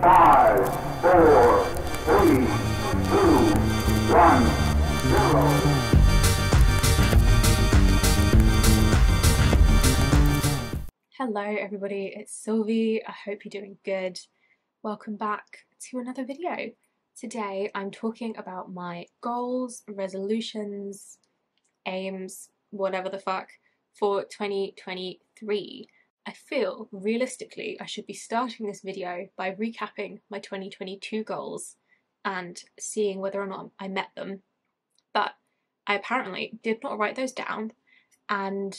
5, 4, 3, 2, 1, 0. Hello everybody, it's Sylvie. I hope you're doing good. Welcome back to another video. Today I'm talking about my goals, resolutions, aims, whatever the fuck, for 2023. I feel realistically I should be starting this video by recapping my 2022 goals and seeing whether or not I met them, but I apparently did not write those down and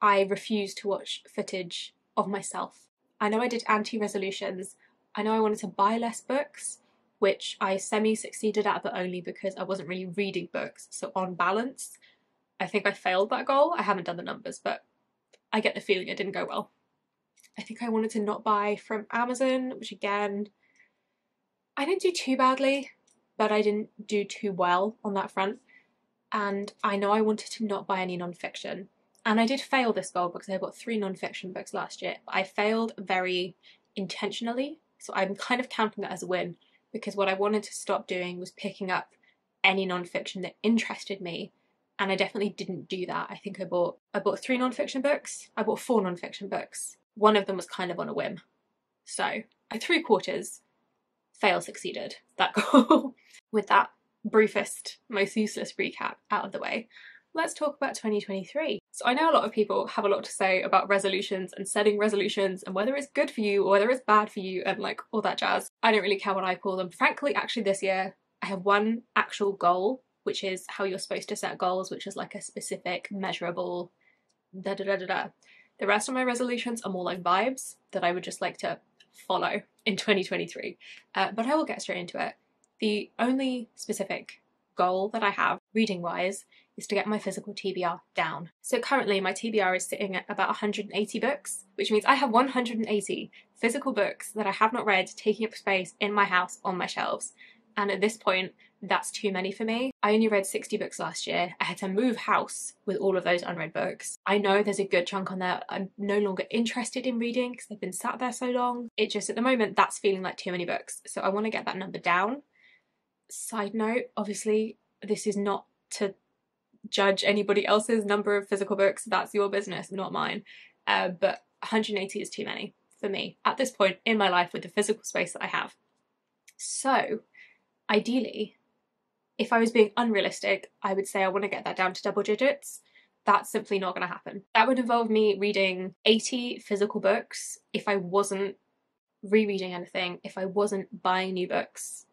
I refused to watch footage of myself. I know I did anti-resolutions. I know I wanted to buy less books, which I semi-succeeded at, but only because I wasn't really reading books. So on balance, I think I failed that goal. I haven't done the numbers, but I get the feeling it didn't go well. I think I wanted to not buy from Amazon, which again, I didn't do too badly, but I didn't do too well on that front. And I know I wanted to not buy any non-fiction. And I did fail this goal because I bought 3 non-fiction books last year. I failed very intentionally, so I'm kind of counting that as a win, because what I wanted to stop doing was picking up any non-fiction that interested me, and I definitely didn't do that. I think I bought 3 non-fiction books. I bought 4 non-fiction books. One of them was kind of on a whim. So I 3/4 fail succeeded that goal. With that briefest, most useless recap out of the way, let's talk about 2023. So I know a lot of people have a lot to say about resolutions and setting resolutions and whether it's good for you or whether it's bad for you and like all that jazz. I don't really care what I call them. Frankly, actually this year I have one actual goal, which is how you're supposed to set goals, which is like a specific, measurable da-da-da-da-da. The rest of my resolutions are more like vibes that I would just like to follow in 2023. But I will get straight into it. The only specific goal that I have, reading-wise, is to get my physical TBR down. So currently my TBR is sitting at about 180 books, which means I have 180 physical books that I have not read taking up space in my house on my shelves. And at this point, that's too many for me. I only read 60 books last year. I had to move house with all of those unread books. I know there's a good chunk on there I'm no longer interested in reading because they've been sat there so long. It just, at the moment, that's feeling like too many books. So I want to get that number down. Side note, obviously, this is not to judge anybody else's number of physical books. That's your business, not mine. But 180 is too many for me at this point in my life with the physical space that I have. So ideally, if I was being unrealistic, I would say I want to get that down to double digits. That's simply not going to happen. That would involve me reading 80 physical books if I wasn't rereading anything, if I wasn't buying new books.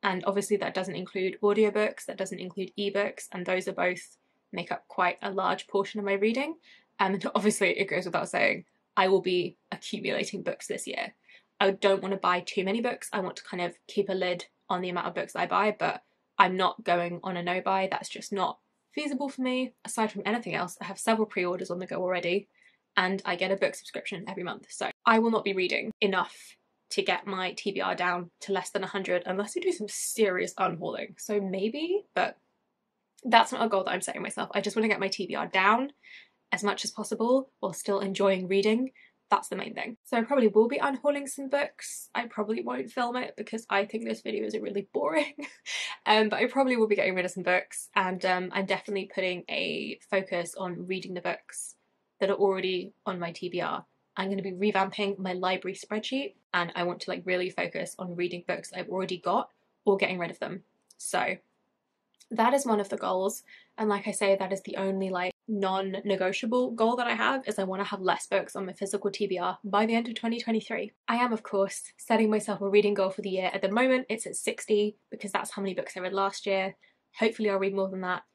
And obviously that doesn't include audiobooks, that doesn't include ebooks, and those are both make up quite a large portion of my reading. And obviously it goes without saying, I will be accumulating books this year. I don't want to buy too many books. I want to kind of keep a lid on the amount of books that I buy, but I'm not going on a no-buy. That's just not feasible for me. Aside from anything else, I have several pre-orders on the go already, and I get a book subscription every month. So I will not be reading enough to get my TBR down to less than 100 unless I do some serious unhauling. So maybe, but that's not a goal that I'm setting myself. I just want to get my TBR down as much as possible while still enjoying reading. That's the main thing. So I probably will be unhauling some books. I probably won't film it because I think this video is really boring. But I probably will be getting rid of some books, and I'm definitely putting a focus on reading the books that are already on my TBR. I'm going to be revamping my library spreadsheet, and I want to like really focus on reading books I've already got or getting rid of them. So that is one of the goals, and like I say, that is the only like non-negotiable goal that I have, is I want to have less books on my physical TBR by the end of 2023. I am of course setting myself a reading goal for the year. At the moment it's at 60 because that's how many books I read last year. Hopefully I'll read more than that,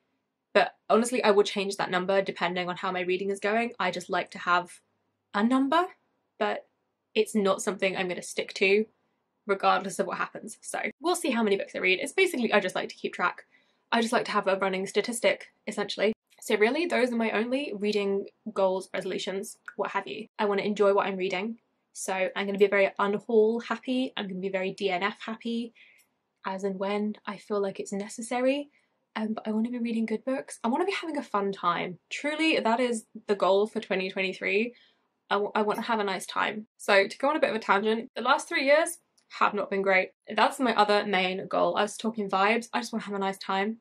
but honestly I will change that number depending on how my reading is going. I just like to have a number, but it's not something I'm going to stick to regardless of what happens. So we'll see how many books I read. It's basically, I just like to keep track. I just like to have a running statistic, essentially. So really, those are my only reading goals, resolutions, what have you. I want to enjoy what I'm reading. So I'm going to be very unhaul happy. I'm going to be very DNF happy as and when I feel like it's necessary. But I want to be reading good books. I want to be having a fun time. Truly, that is the goal for 2023. I want to have a nice time. So to go on a bit of a tangent, the last 3 years have not been great. That's my other main goal. I was talking vibes. I just want to have a nice time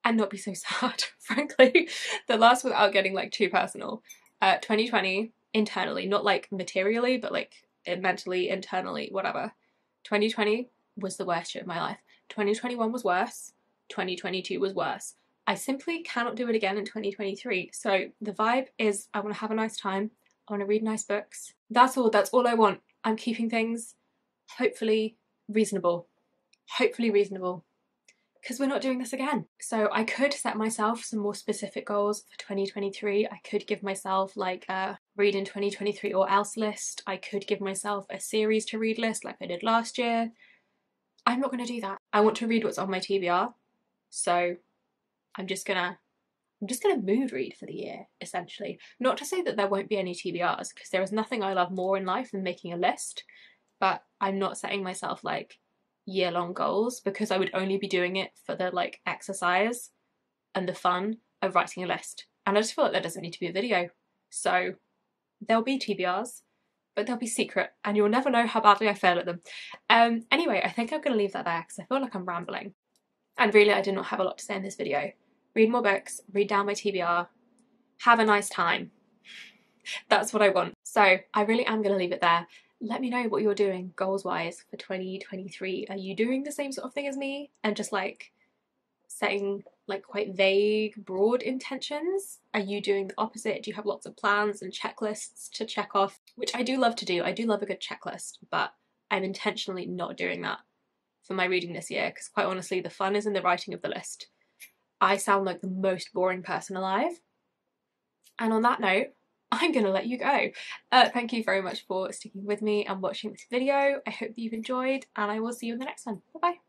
and not be so sad, frankly. The last, without getting like too personal, 2020 internally, not like materially, but like mentally, internally, whatever. 2020 was the worst year of my life. 2021 was worse. 2022 was worse. I simply cannot do it again in 2023. So the vibe is I want to have a nice time. I want to read nice books. That's all I want. I'm keeping things hopefully reasonable. Hopefully reasonable. Because we're not doing this again. So I could set myself some more specific goals for 2023. I could give myself like a read in 2023 or else list. I could give myself a series to read list like I did last year. I'm not going to do that. I want to read what's on my TBR. So I'm just gonna mood read for the year, essentially. Not to say that there won't be any TBRs, because there is nothing I love more in life than making a list, but I'm not setting myself like year-long goals, because I would only be doing it for the like exercise and the fun of writing a list. And I just feel like there doesn't need to be a video. So there'll be TBRs, but they'll be secret, and you'll never know how badly I fail at them. Anyway, I think I'm going to leave that there, because I feel like I'm rambling. And really, I did not have a lot to say in this video. Read more books, read down my TBR, have a nice time. That's what I want. So I really am going to leave it there. Let me know what you're doing goals-wise for 2023. Are you doing the same sort of thing as me and just like setting like quite vague, broad intentions? Are you doing the opposite? Do you have lots of plans and checklists to check off? Which I do love to do. I do love a good checklist, but I'm intentionally not doing that for my reading this year, because quite honestly, the fun is in the writing of the list. I sound like the most boring person alive. And on that note, I'm going to let you go. Thank you very much for sticking with me and watching this video. I hope that you've enjoyed, and I will see you in the next one. Bye bye.